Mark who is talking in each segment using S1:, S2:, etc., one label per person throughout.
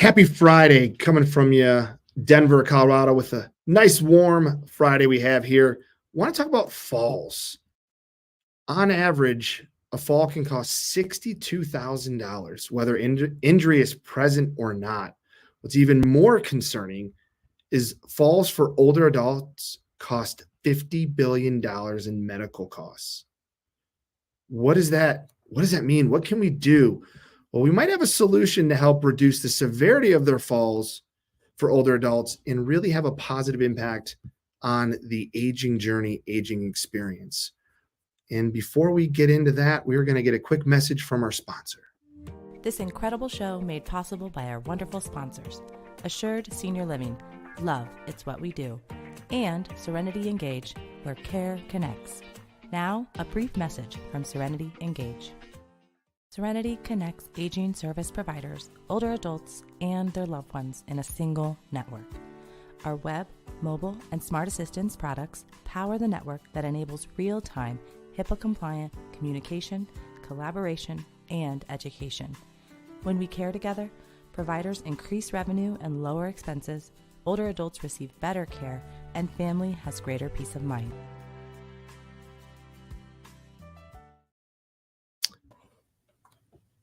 S1: Happy Friday coming from you, Denver, Colorado, with a nice warm Friday we have here. Want to talk about falls. On average, a fall can cost $62,000, whether injury is present or not. What's even more concerning is falls for older adults cost $50 billion in medical costs. What does that mean? What can we do? Well, we might have a solution to help reduce the severity of their falls for older adults and really have a positive impact on the aging journey, aging experience. And before we get into that, we're going to get a quick message from our sponsor.
S2: This incredible show made possible by our wonderful sponsors, Assured Senior Living, Love, It's What We Do, and Serenity Engage, where care connects. Now, a brief message from Serenity Engage. Serenity connects aging service providers, older adults, and their loved ones in a single network. Our web, mobile, and smart assistance products power the network that enables real-time, HIPAA-compliant communication, collaboration, and education. When we care together, providers increase revenue and lower expenses, older adults receive better care, and family has greater peace of mind.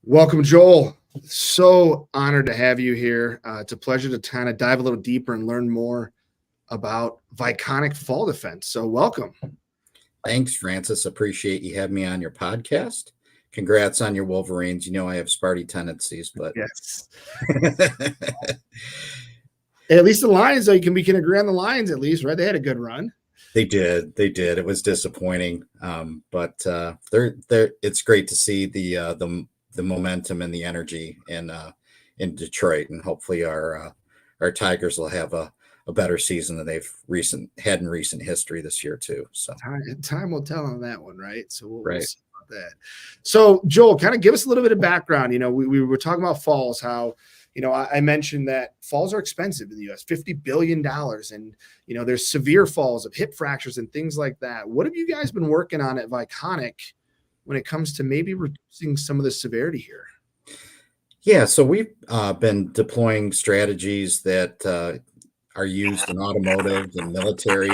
S1: Welcome, Joel. So honored to have you here. It's a pleasure to kind of dive a little deeper and learn more about Viconic Fall Defense. So welcome.
S3: Thanks, Francis. Appreciate you having me on your podcast. Congrats on your Wolverines. You know I have Sparty tendencies, but
S1: yes. At least the Lions, though, we can agree on the Lions at least, right? They had a good run.
S3: They did. It was disappointing, but it's great to see the momentum and the energy in Detroit, and hopefully our Tigers will have a better season than they've had in recent history this year too. So
S1: time will tell on that one, right? So we'll see about that. So Joel, kind of give us a little bit of background. You know, we were talking about falls, how, you know, I mentioned that falls are expensive in the US, $50 billion. And, you know, there's severe falls of hip fractures and things like that. What have you guys been working on at Viconic when it comes to maybe reducing some of the severity here?
S3: Yeah, so we've been deploying strategies that are used in automotive and military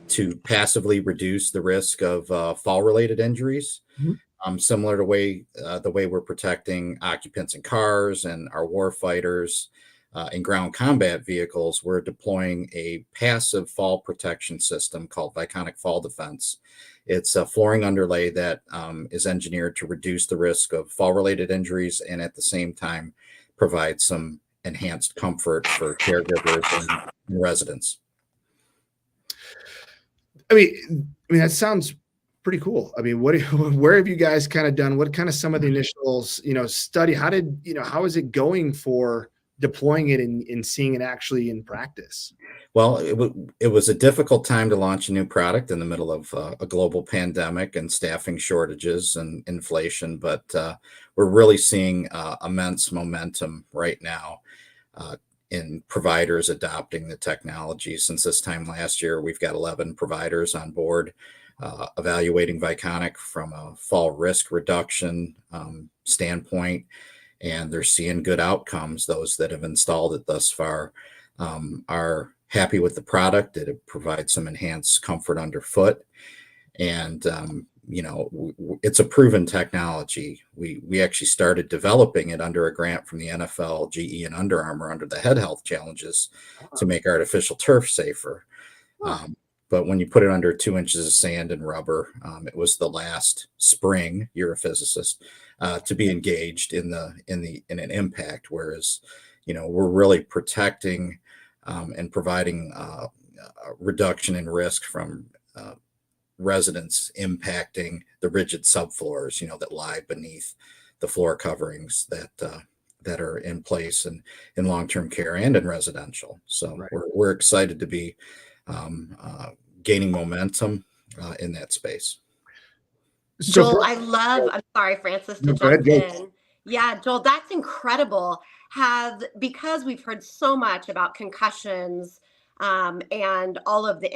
S3: to passively reduce the risk of fall-related injuries. Mm-hmm. Similar to the way we're protecting occupants in cars and our war fighters in ground combat vehicles, we're deploying a passive fall protection system called Viconic Fall Defense. It's a flooring underlay that is engineered to reduce the risk of fall-related injuries and at the same time provide some enhanced comfort for caregivers and residents.
S1: I mean, that sounds pretty cool. I mean, where have you guys kind of done? What kind of some of the initials, study? How is it going for deploying it and seeing it actually in practice?
S3: Well, it was a difficult time to launch a new product in the middle of a global pandemic and staffing shortages and inflation, but we're really seeing immense momentum right now in providers adopting the technology. Since this time last year, we've got 11 providers on board evaluating Viconic from a fall risk reduction standpoint, and they're seeing good outcomes. Those that have installed it thus far are happy with the product. It provides some enhanced comfort underfoot, and it's a proven technology. We actually started developing it under a grant from the NFL, GE, and Under Armour under the head health challenges to make artificial turf safer. But when you put it under 2 inches of sand and rubber, it was the last spring, you're a physicist, to be engaged in an impact. Whereas, we're really protecting and providing a reduction in risk from residents impacting the rigid subfloors, that lie beneath the floor coverings that are in place in long-term care and in residential. So right. We're excited to be gaining momentum in that space.
S4: Joel, I'm sorry, Francis, to jump in. Yeah, Joel, that's incredible. Because we've heard so much about concussions and all of the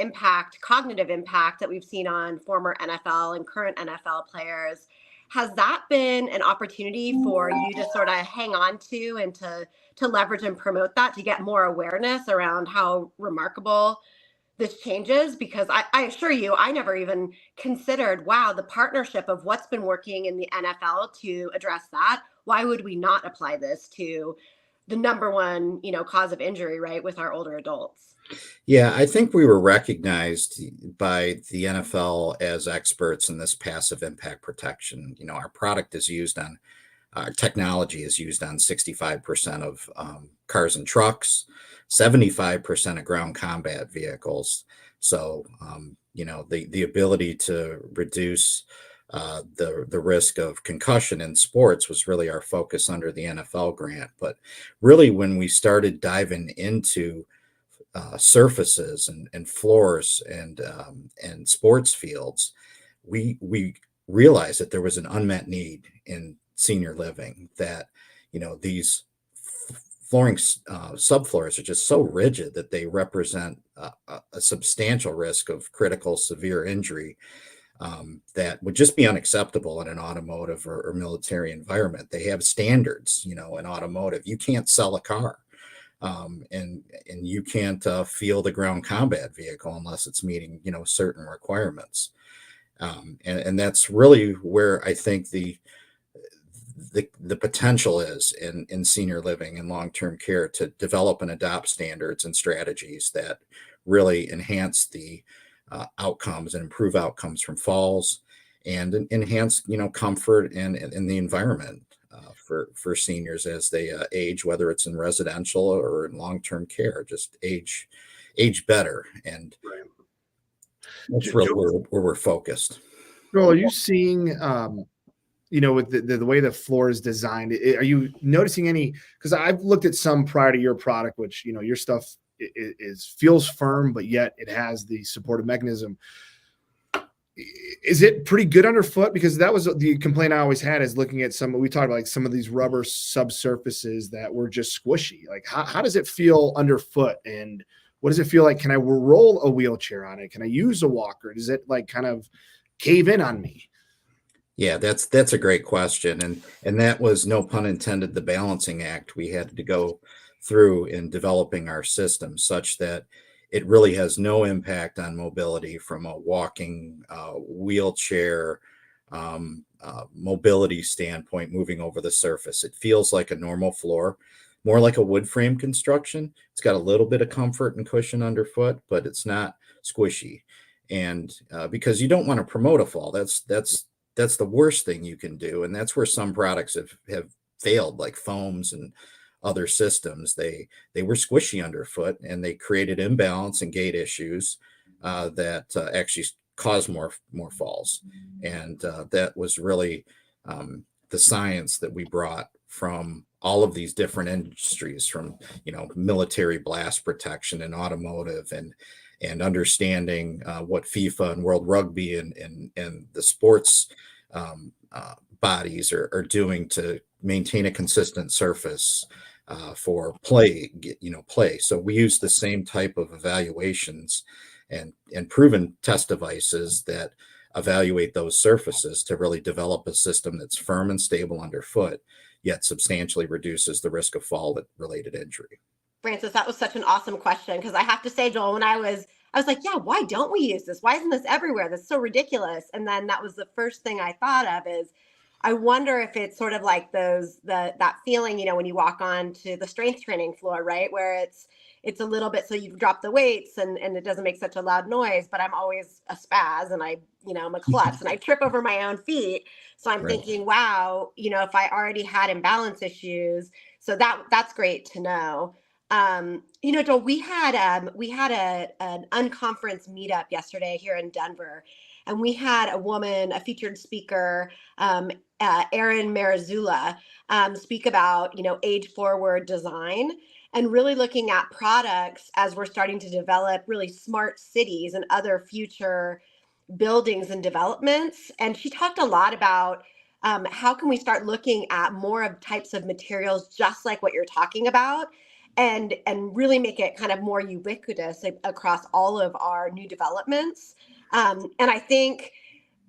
S4: cognitive impact that we've seen on former NFL and current NFL players. Has that been an opportunity for you to sort of hang on to and to leverage and promote that, to get more awareness around how remarkable this changes? Because I assure you, I never even considered, wow, the partnership of what's been working in the NFL to address that. Why would we not apply this to the number one, cause of injury, right, with our older adults?
S3: Yeah, I think we were recognized by the NFL as experts in this passive impact protection. Our product is used on, our technology is used on 65% of cars and trucks, 75% of ground combat vehicles. So, the ability to reduce the risk of concussion in sports was really our focus under the NFL grant. But really, when we started diving into surfaces and floors and sports fields, we realized that there was an unmet need in senior living, that these flooring subfloors are just so rigid that they represent a substantial risk of critical severe injury, that would just be unacceptable in an automotive or military environment. They have standards, in automotive. You can't sell a car, and you can't field a ground combat vehicle unless it's meeting certain requirements, and that's really where I think the potential is in senior living and long-term care, to develop and adopt standards and strategies that really enhance the outcomes and improve outcomes from falls, and enhance comfort and the environment for seniors as they age, whether it's in residential or in long-term care. Just age better, and that's really where we're focused.
S1: Joel, are you seeing with the way the floor is designed, are you noticing any? Because I've looked at some prior to your product, which your stuff feels firm, but yet it has the supportive mechanism. Is it pretty good underfoot? Because that was the complaint I always had, is looking at we talked about like some of these rubber subsurfaces that were just squishy. Like how does it feel underfoot, and what does it feel like? Can I roll a wheelchair on it? Can I use a walker? Does it like kind of cave in on me?
S3: Yeah, that's a great question. And that was, no pun intended, the balancing act we had to go through in developing our system, such that it really has no impact on mobility from a walking, wheelchair, mobility standpoint, moving over the surface. It feels like a normal floor, more like a wood frame construction. It's got a little bit of comfort and cushion underfoot, but it's not squishy. And because you don't want to promote a fall, that's the worst thing you can do. And that's where some products have failed, like foams and other systems. They were squishy underfoot, and they created imbalance and gait issues that actually caused more falls. And that was really the science that we brought from all of these different industries, from military blast protection and automotive, and understanding what FIFA and World Rugby and the sports bodies are doing to maintain a consistent surface for play. So we use the same type of evaluations and proven test devices that evaluate those surfaces to really develop a system that's firm and stable underfoot, yet substantially reduces the risk of fall-related injury.
S4: Francis, that was such an awesome question, because I have to say, Joel, when I was like, yeah, why don't we use this? Why isn't this everywhere? That's so ridiculous. And then that was the first thing I thought of, is I wonder if it's sort of like that feeling, when you walk onto the strength training floor, right? Where it's a little bit, so you drop the weights and it doesn't make such a loud noise, but I'm always a spaz, and I'm a klutz, and I trip over my own feet. So I'm thinking, wow, if I already had imbalance issues, so that's great to know. Joel, we had an unconference meetup yesterday here in Denver, and we had a featured speaker, Erin Marizula, speak about, age forward design, and really looking at products as we're starting to develop really smart cities and other future buildings and developments. And she talked a lot about how can we start looking at more of types of materials, just like what you're talking about, and really make it kind of more ubiquitous across all of our new developments. And I think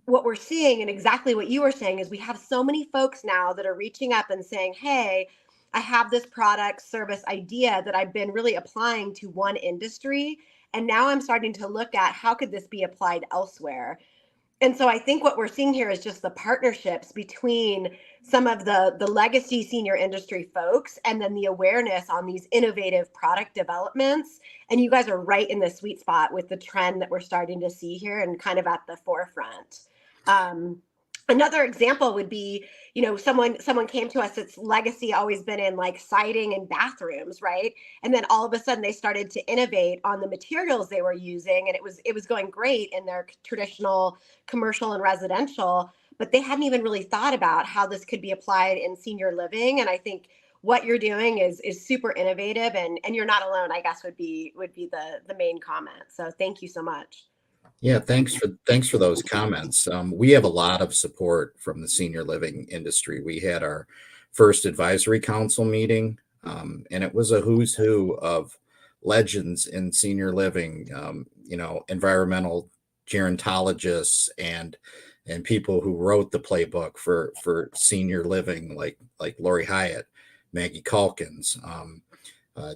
S4: what we're seeing, and exactly what you were saying, is we have so many folks now that are reaching up and saying, hey, I have this product service idea that I've been really applying to one industry. And now I'm starting to look at how could this be applied elsewhere. And so I think what we're seeing here is just the partnerships between some of the legacy senior industry folks and then the awareness on these innovative product developments. And you guys are right in the sweet spot with the trend that we're starting to see here and kind of at the forefront. Another example would be, someone came to us, its legacy always been in like siding and bathrooms, right? And then all of a sudden they started to innovate on the materials they were using, and it was going great in their traditional commercial and residential, but they hadn't even really thought about how this could be applied in senior living. And I think what you're doing is super innovative, and you're not alone, I guess would be the main comment. So thank you so much.
S3: Yeah, thanks for those comments. We have a lot of support from the senior living industry. We had our first advisory council meeting, and it was a who's who of legends in senior living, environmental gerontologists and people who wrote the playbook for senior living, like Lori Hyatt, Maggie Calkins,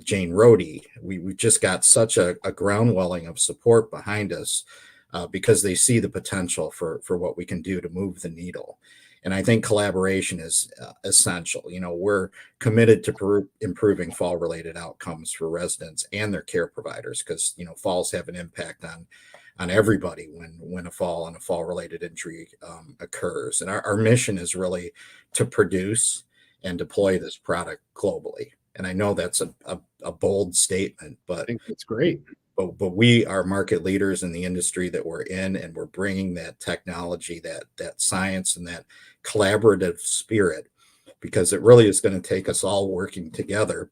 S3: Jane Rohde. We just got such a groundwelling of support behind us because they see the potential for what we can do to move the needle. And I think collaboration is essential. We're committed to improving fall-related outcomes for residents and their care providers because, falls have an impact on everybody when a fall and a fall-related injury occurs. And our mission is really to produce and deploy this product globally. And I know that's a bold statement, but
S1: I think that's great.
S3: But we are market leaders in the industry that we're in, and we're bringing that technology, that science, and that collaborative spirit, because it really is going to take us all working together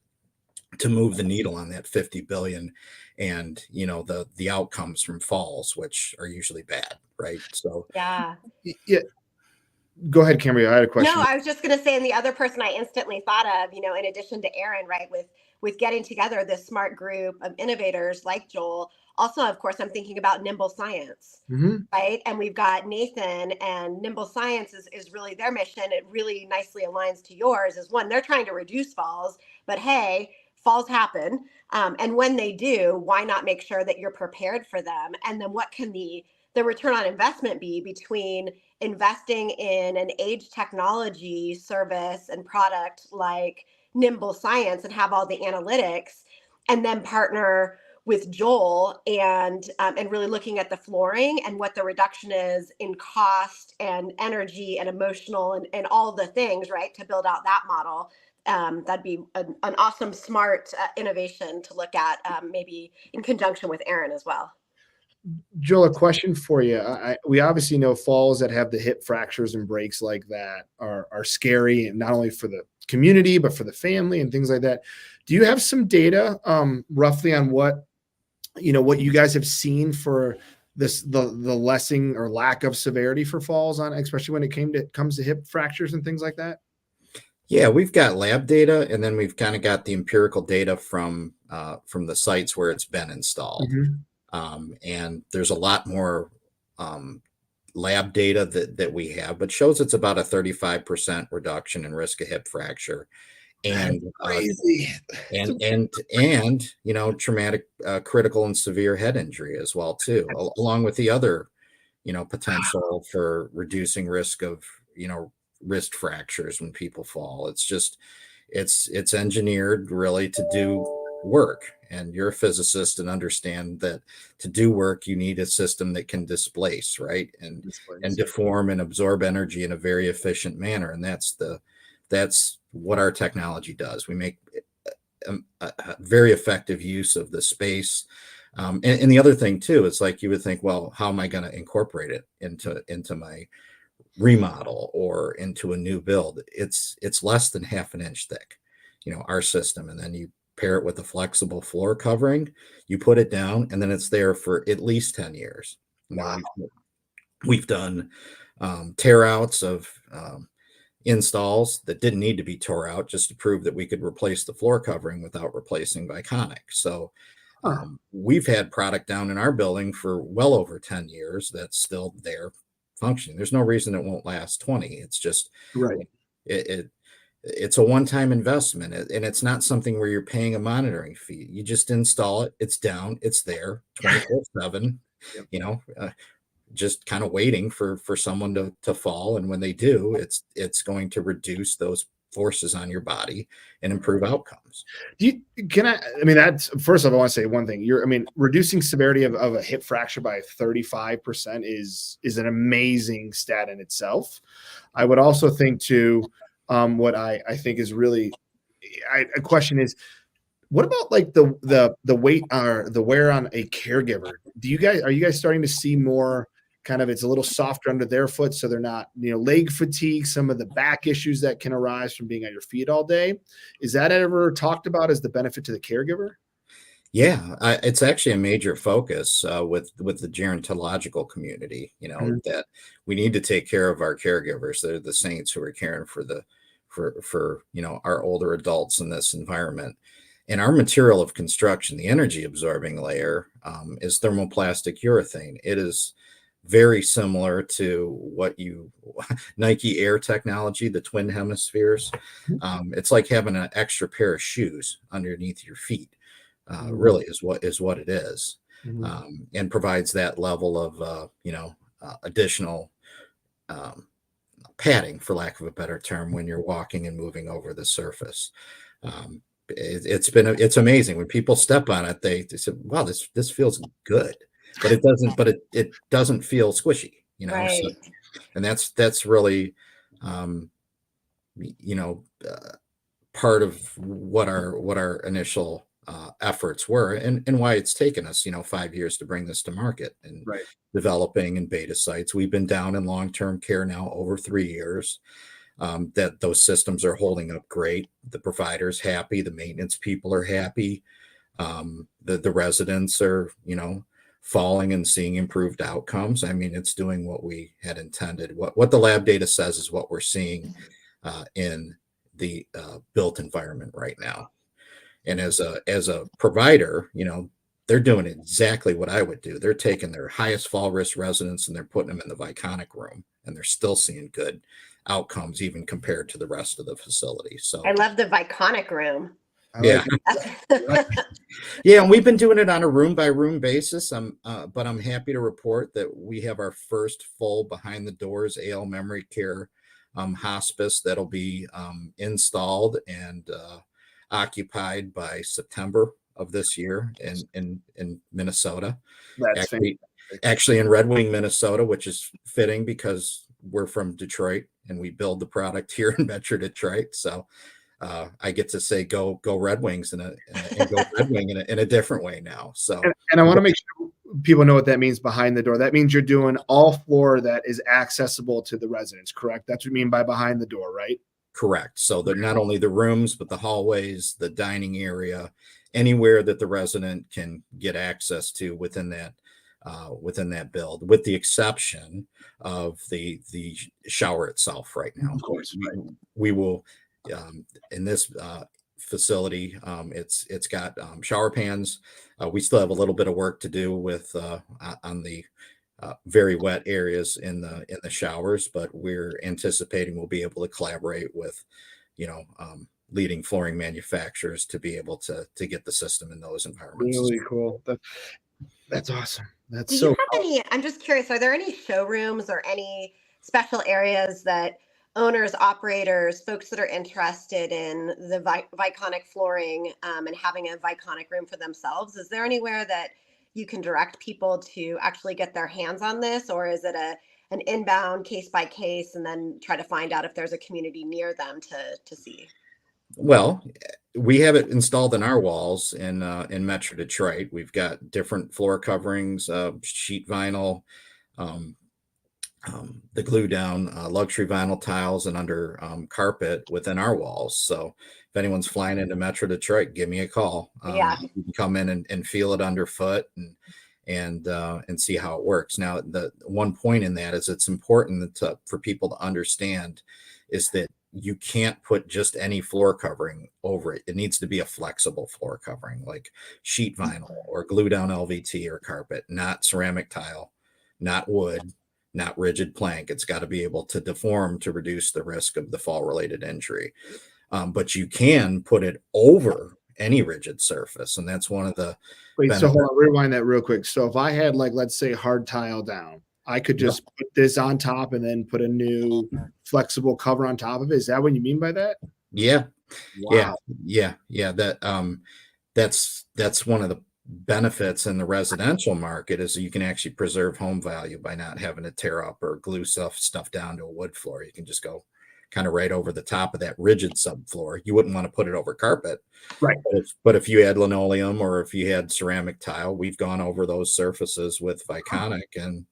S3: to move the needle on that 50 billion and the outcomes from falls, which are usually bad, right? So
S4: yeah.
S1: Go ahead, Kimberly. I had a question.
S4: No, I was just going to say, and the other person I instantly thought of, in addition to Aaron, right, with getting together this smart group of innovators like Joel. Also, of course, I'm thinking about Nimble Science, right? And we've got Nathan, and Nimble Science is really their mission. It really nicely aligns to yours. Is one, they're trying to reduce falls, but hey, falls happen. And when they do, why not make sure that you're prepared for them? And then what can the return on investment be between investing in an age technology service and product like Nimble Science and have all the analytics, and then partner with Joel and really looking at the flooring and what the reduction is in cost and energy and emotional and all the things, right, to build out that model. That'd be an awesome, smart innovation to look at, maybe in conjunction with Aaron as well.
S1: Joel, a question for you. We obviously know falls that have the hip fractures and breaks like that are scary, and not only for the community, but for the family and things like that. Do you have some data roughly on what you guys have seen for the lessening or lack of severity for falls on, especially when it comes to hip fractures and things like that?
S3: Yeah, we've got lab data, and then we've kind of got the empirical data from the sites where it's been installed. And there's a lot more lab data that we have, but shows it's about a 35% reduction in risk of hip fracture, and
S1: crazy.
S3: and traumatic, critical, and severe head injury as well too, along with the other potential for reducing risk of wrist fractures when people fall. It's just it's engineered really to do work, and you're a physicist and understand that to do work you need a system that can displace, right, and deform and absorb energy in a very efficient manner, and that's what our technology does. We make a very effective use of the space, and the other thing too, it's like you would think, well, how am I going to incorporate it into my remodel or into a new build? It's less than half an inch thick, our system, and then you pair it with a flexible floor covering, you put it down, and then it's there for at least 10 years.
S1: Wow.
S3: We've done tear outs of installs that didn't need to be tore out, just to prove that we could replace the floor covering without replacing Viconic. So we've had product down in our building for well over 10 years that's still there functioning. There's no reason it won't last 20. It's just
S1: Right.
S3: It's a one-time investment, and it's not something where you're paying a monitoring fee. You just install it, it's down, it's there 24/7,
S1: Yep.
S3: you know, just kind of waiting for someone to fall. And when they do, it's going to reduce those forces on your body and improve outcomes.
S1: I mean, that's first off, I want to say one thing. Reducing severity of a hip fracture by 35% is an amazing stat in itself. I would also think too, what I think is really a question is, what about like the weight or the wear on a caregiver? Are you guys starting to see more kind of, it's a little softer under their foot, so they're not, leg fatigue, some of the back issues that can arise from being on your feet all day? Is that ever talked about as the benefit to the caregiver?
S3: Yeah, it's actually a major focus with the gerontological community. That we need to take care of our caregivers. They're the saints who are caring for our older adults in this environment. And our material of construction, the energy absorbing layer, is thermoplastic urethane. It is very similar to what Nike Air technology, the twin hemispheres. It's like having an extra pair of shoes underneath your feet. Really is what it is, and provides that level of additional padding, for lack of a better term, when you're walking and moving over the surface. It's amazing when people step on it. They say, "Wow, this feels good," but it doesn't. But it doesn't feel squishy,
S4: Right.
S3: So, and that's really, part of what our initial efforts were, and why it's taken us 5 years to bring this to market and
S1: Right.
S3: developing in beta sites. We've been down in long-term care now over 3 years. That those systems are holding up great. The provider's happy, the maintenance people are happy, the residents are falling and seeing improved outcomes. I mean, it's doing what we had intended. What the lab data says is what we're seeing in the built environment right now. And as a provider, they're doing exactly what I would do. They're taking their highest fall risk residents and they're putting them in the Viconic room, and they're still seeing good outcomes even compared to the rest of the facility. So
S4: I love the Viconic room.
S3: Yeah. Yeah, and we've been doing it on a room by room basis. But I'm happy to report that we have our first full behind the doors AL memory care hospice that'll be installed and occupied by September of this year in Minnesota.
S1: That's
S3: Actually in Red Wing, Minnesota, which is fitting because we're from Detroit and we build the product here in Metro Detroit. So I get to say go Red Wings and go Red Wing in a different way now. So
S1: and I want to make sure people know what that means behind the door. That means you're doing all floor that is accessible to the residents, correct? That's what you mean by behind the door, right?
S3: Correct. So they're not only the rooms, but the hallways, the dining area, anywhere that the resident can get access to within that build, with the exception of the shower itself right now.
S1: Of course.
S3: We will in this facility, it's got shower pans. We still have a little bit of work to do with on the very wet areas in the showers, but we're anticipating we'll be able to collaborate with leading flooring manufacturers to be able to get the system in those environments.
S1: Really cool. That's awesome.
S4: Do you have any, I'm just curious, are there any showrooms or any special areas that owners, operators, folks that are interested in the Viconic flooring and having a Viconic room for themselves? Is there anywhere that you can direct people to actually get their hands on this, or is it an inbound case by case and then try to find out if there's a community near them to see?
S3: Well, we have it installed in our walls in Metro Detroit. We've got different floor coverings, sheet vinyl, the glue down luxury vinyl tiles, and under carpet within our walls. So if anyone's flying into Metro Detroit, give me a call.
S4: Yeah.
S3: You can come in and feel it underfoot and see how it works. Now, the one point in that is it's important for people to understand is that you can't put just any floor covering over it. It needs to be a flexible floor covering, like sheet vinyl or glue down LVT or carpet, not ceramic tile, not wood, not rigid plank. It's got to be able to deform to reduce the risk of the fall related injury. But you can put it over any rigid surface. And that's one of the
S1: Wait, so hold on, rewind that real quick. So if I had, like, let's say hard tile down, I could just put this on top and then put a new flexible cover on top of it. Is that what you mean by that?
S3: Yeah.
S1: Wow.
S3: Yeah. That's one of the benefits in the residential market is you can actually preserve home value by not having to tear up or glue stuff down to a wood floor. You can just go kind of right over the top of that rigid subfloor. You wouldn't want to put it over carpet.
S1: Right.
S3: But if you had linoleum or if you had ceramic tile, we've gone over those surfaces with Viconic and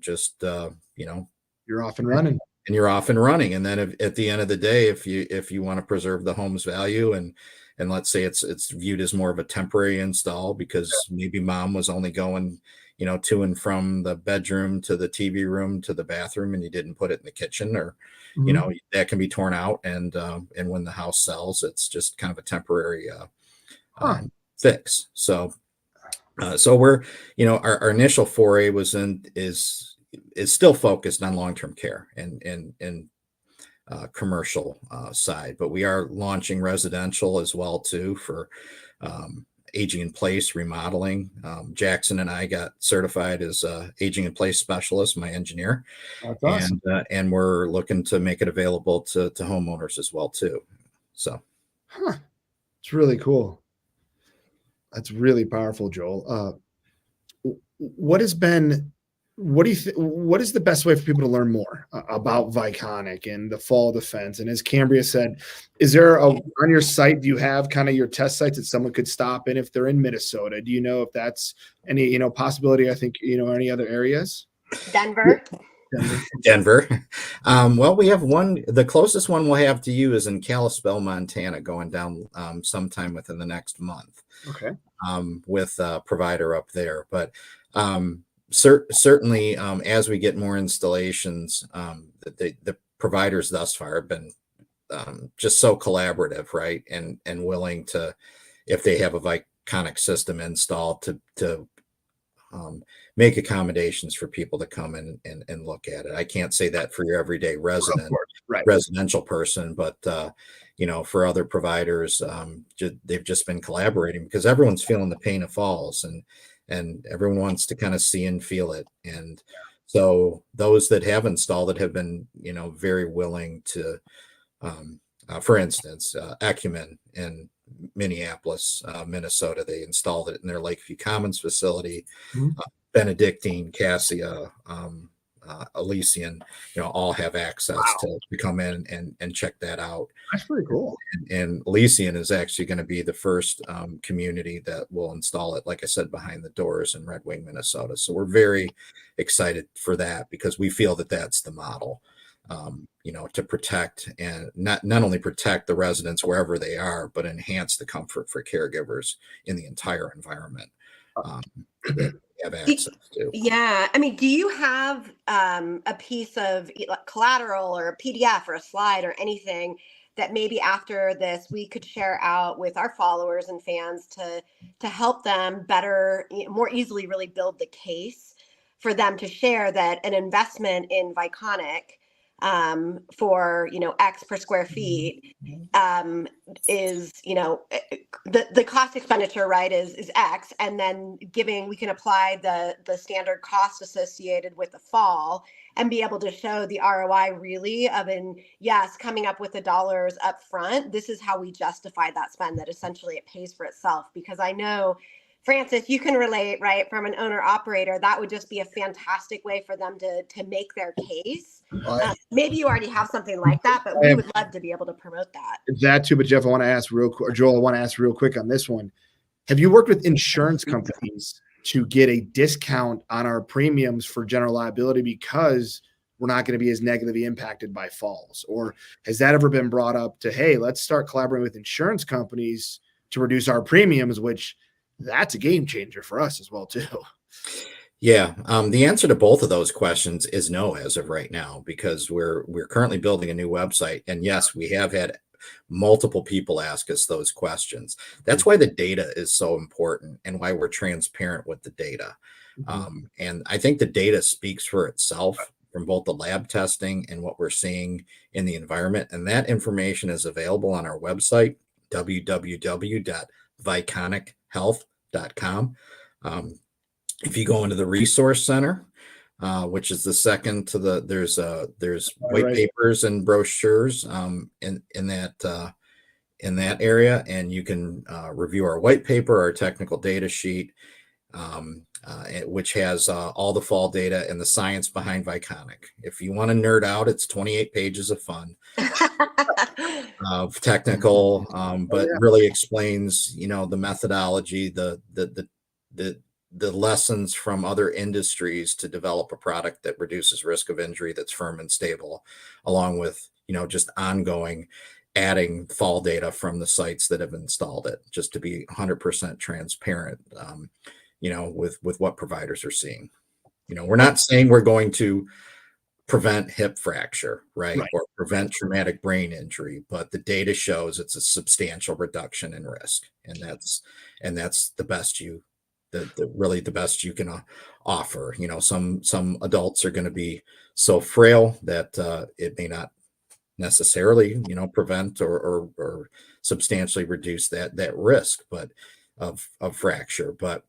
S3: just,
S1: you're off and running.
S3: And you're off and running. And then at the end of the day, if you want to preserve the home's value and let's say it's viewed as more of a temporary install because maybe mom was only going, to and from the bedroom to the TV room to the bathroom and you didn't put it in the kitchen or, that can be torn out. And when the house sells, it's just kind of a temporary fix. So we're, our initial foray is still focused on long-term care and commercial side, but we are launching residential as well too for aging in place remodeling. Jackson and I got certified as aging in place specialist, my engineer.
S1: That's awesome.
S3: And we're looking to make it available to homeowners as well too. So,
S1: it's really cool. That's really powerful, Joel. What is the best way for people to learn more about Viconic and the fall defense? And as Cambria said, is there on your site, do you have kind of your test sites that someone could stop in if they're in Minnesota? Do you know if that's any, possibility? I think, any other areas?
S4: Denver.
S3: Well, we have one, the closest one we'll have to you is in Kalispell, Montana, going down sometime within the next month.
S1: Okay.
S3: With a provider up there. But certainly, as we get more installations, the providers thus far have been just so collaborative, right? And willing to, if they have a Viconic system installed, to make accommodations for people to come in and look at it. I can't say that for your everyday residential person, but for other providers, they've just been collaborating because everyone's feeling the pain of falls and everyone wants to kind of see and feel it. And so those that have installed it have been, very willing to, for instance, Acumen in Minneapolis, Minnesota, they installed it in their Lakeview Commons facility. Benedictine, Cassia, Elysian, all have access to come in and check that out.
S1: That's pretty cool.
S3: And Elysian is actually going to be the first community that will install it, like I said, behind the doors in Red Wing, Minnesota. So we're very excited for that because we feel that that's the model, to protect and not only protect the residents wherever they are, but enhance the comfort for caregivers in the entire environment. Have access to.
S4: Yeah. I mean, do you have a piece of collateral or a PDF or a slide or anything that maybe after this we could share out with our followers and fans to help them better, more easily really build the case for them to share that an investment in Viconic for, X per square feet is, the cost expenditure, right, is X. And then we can apply the standard cost associated with the fall and be able to show the ROI really of coming up with the dollars up front. This is how we justify that spend, that essentially it pays for itself. Because I know, Francis, you can relate, right? From an owner operator, that would just be a fantastic way for them to make their case. Maybe you already have something like that, but we would love to be able to promote that.
S1: That too, but Jeff, I want to ask real quick, or Joel, I want to ask real quick on this one. Have you worked with insurance companies to get a discount on our premiums for general liability because we're not going to be as negatively impacted by falls? Or has that ever been brought up to, hey, let's start collaborating with insurance companies to reduce our premiums, which that's a game changer for us as well too.
S3: Yeah. The answer to both of those questions is no, as of right now, because we're currently building a new website. And yes, we have had multiple people ask us those questions. That's why the data is so important and why we're transparent with the data. And I think the data speaks for itself from both the lab testing and what we're seeing in the environment. And that information is available on our website, www.viconichealth.com. If you go into the resource center, which is the second to there's white papers and brochures in that area, and you can review our white paper, our technical data sheet, which has all the fall data and the science behind Viconic. If you want to nerd out, it's 28 pages of fun, of technical, but really explains, the methodology, the lessons from other industries to develop a product that reduces risk of injury, that's firm and stable, along with, just ongoing adding fall data from the sites that have installed it, just to be 100% transparent, with what providers are seeing. We're not saying we're going to prevent hip fracture, right? Or prevent traumatic brain injury, but the data shows it's a substantial reduction in risk. And that's the best really the best you can offer. Some adults are going to be so frail that it may not necessarily, prevent or substantially reduce that risk, but of fracture, but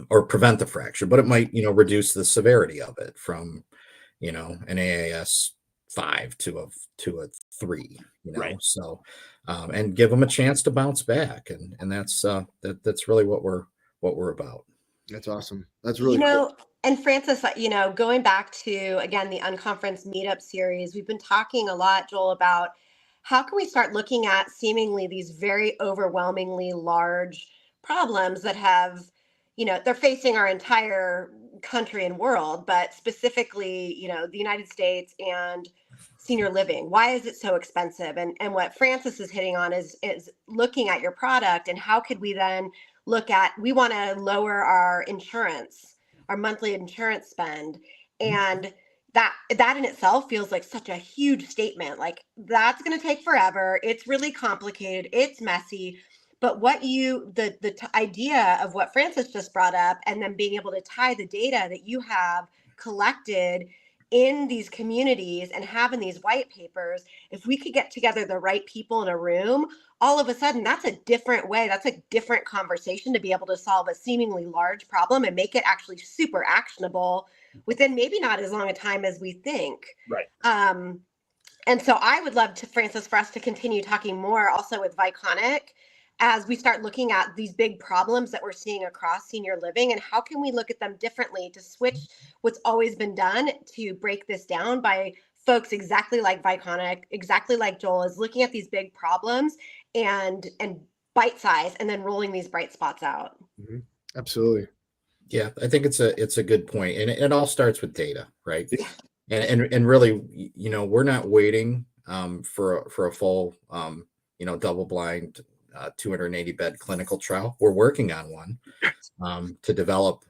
S3: or prevent the fracture, but it might, reduce the severity of it from, an AAS 5 to a 3, so, and give them a chance to bounce back. And that's really what we're about.
S1: That's awesome. That's really cool.
S4: And Francis, going back to, again, the Unconference Meetup series, we've been talking a lot, Joel, about how can we start looking at seemingly these very overwhelmingly large problems that have, they're facing our entire country and world, but specifically, the United States and senior living. Why is it so expensive? And what Francis is hitting on is looking at your product and how could we then look at, we want to lower our monthly insurance spend. And that in itself feels like such a huge statement. Like, that's going to take forever. It's really complicated. It's messy. But the idea of what Francis just brought up, and then being able to tie the data that you have collected in these communities and having these white papers, if we could get together the right people in a room, all of a sudden that's a different way. That's a different conversation to be able to solve a seemingly large problem and make it actually super actionable within maybe not as long a time as we think.
S1: Right.
S4: And so I would love to, Francis, for us to continue talking more also with Viconic as we start looking at these big problems that we're seeing across senior living, and how can we look at them differently to switch what's always been done to break this down by folks exactly like Viconic, exactly like Joel, is looking at these big problems and bite size and then rolling these bright spots out.
S1: Mm-hmm. Absolutely.
S3: Yeah, I think it's a good point. And it all starts with data, right? And really, we're not waiting for a full double blind 280 bed clinical trial. We're working on one to develop,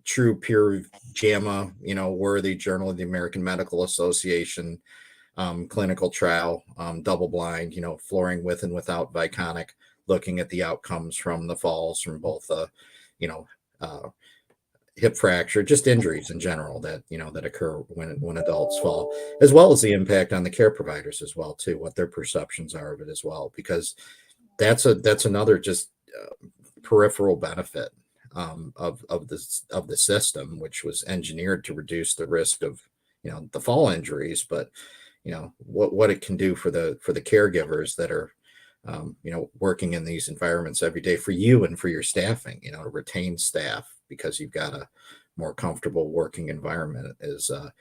S3: true peer JAMA, worthy Journal of the American Medical Association clinical trial, double blind, flooring with and without Viconic, looking at the outcomes from the falls from both hip fracture, just injuries in general that that occur when adults fall, as well as the impact on the care providers as well too, what their perceptions are of it as well, because that's another just peripheral benefit of the system, which was engineered to reduce the risk of the fall injuries, but what it can do for the caregivers that are working in these environments every day, for you and for your staffing, to retain staff because you've got a more comfortable working environment is a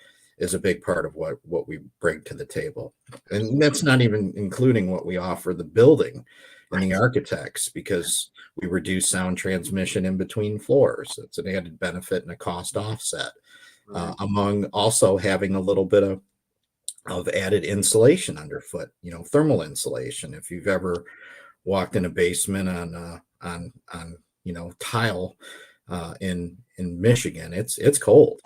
S3: big part of what we bring to the table. And that's not even including what we offer the building and the architects, because we reduce sound transmission in between floors. It's an added benefit and a cost offset, among also having a little bit of added insulation underfoot, thermal insulation. If you've ever walked in a basement on tile in Michigan, it's cold.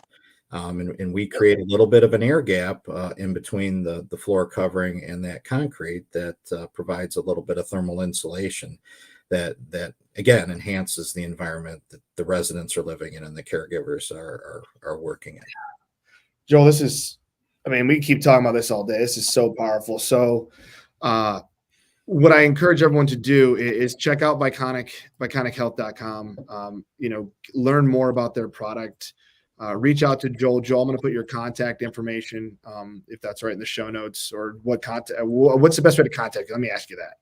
S3: And we create a little bit of an air gap in between the floor covering and that concrete that provides a little bit of thermal insulation that again enhances the environment that the residents are living in and the caregivers are working in.
S1: Joel, this is, I mean, we keep talking about this all day. This is so powerful. So what I encourage everyone to do is check out viconichealth.com. Learn more about their product. Reach out to Joel. Joel, I'm going to put your contact information, if that's right, in the show notes. Or what's the best way to contact you? Let me ask you that.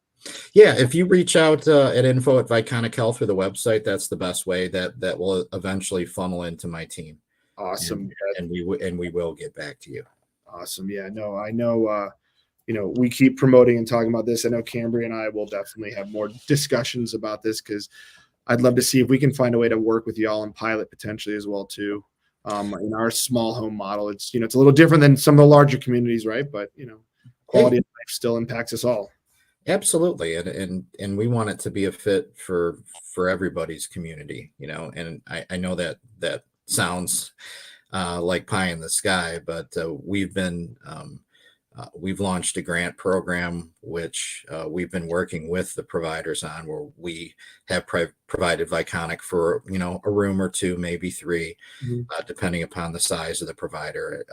S3: Yeah, if you reach out at info@Viconic Health or the website, that's the best way. That will eventually funnel into my team.
S1: Awesome.
S3: And we will get back to you.
S1: Awesome. Yeah, no, I know, we keep promoting and talking about this. I know Cambry and I will definitely have more discussions about this, because I'd love to see if we can find a way to work with y'all and pilot potentially as well too. In our small home model, it's, it's a little different than some of the larger communities, right? But, quality of life still impacts us all.
S3: Absolutely. And we want it to be a fit for everybody's community, and I know that sounds like pie in the sky, but we've launched a grant program, which we've been working with the providers on, where we have provided Viconic for, a room or two, maybe three, depending upon the size of the provider.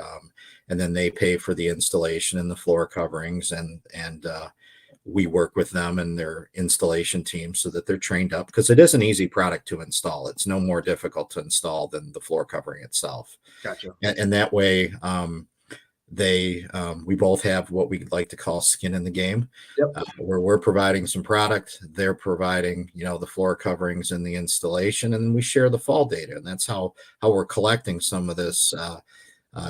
S3: And then they pay for the installation and the floor coverings, and we work with them and their installation team so that they're trained up, because it is an easy product to install. It's no more difficult to install than the floor covering itself.
S1: Gotcha.
S3: And that way, we both have what we like to call skin in the game.
S1: Yep.
S3: Where we're providing some product, they're providing, the floor coverings and the installation, and we share the fall data. And that's how we're collecting some of this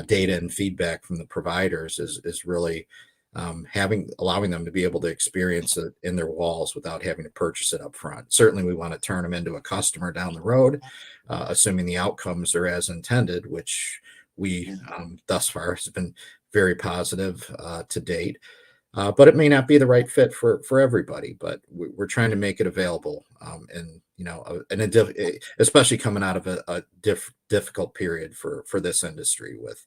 S3: data and feedback from the providers is really allowing them to be able to experience it in their walls without having to purchase it up front. Certainly we want to turn them into a customer down the road, assuming the outcomes are as intended, which we thus far has been very positive to date. But it may not be the right fit for everybody, but we're trying to make it available. Especially coming out of a difficult period for this industry with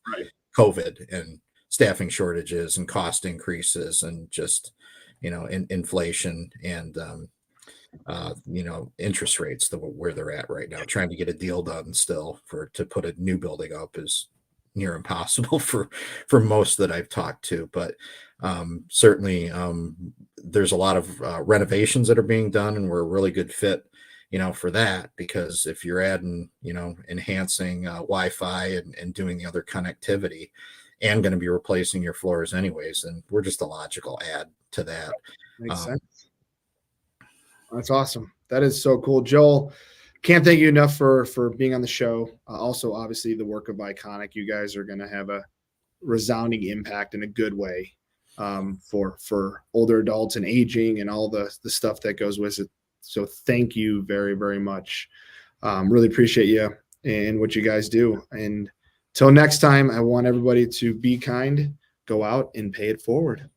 S3: COVID and staffing shortages and cost increases and just, inflation and, interest rates where they're at right now. Trying to get a deal done still to put a new building up is near impossible for most that I've talked to. But certainly there's a lot of renovations that are being done, and we're a really good fit, for that, because if you're adding, enhancing Wi-Fi and doing the other connectivity, and going to be replacing your floors anyways, and we're just a logical add to that.
S1: Makes sense. That's awesome. That is so cool. Joel, can't thank you enough for being on the show. Also, obviously, the work of Viconic, you guys are going to have a resounding impact in a good way for older adults and aging and all the stuff that goes with it. So thank you very, very much. Really appreciate you and what you guys do. And till next time, I want everybody to be kind, go out and pay it forward.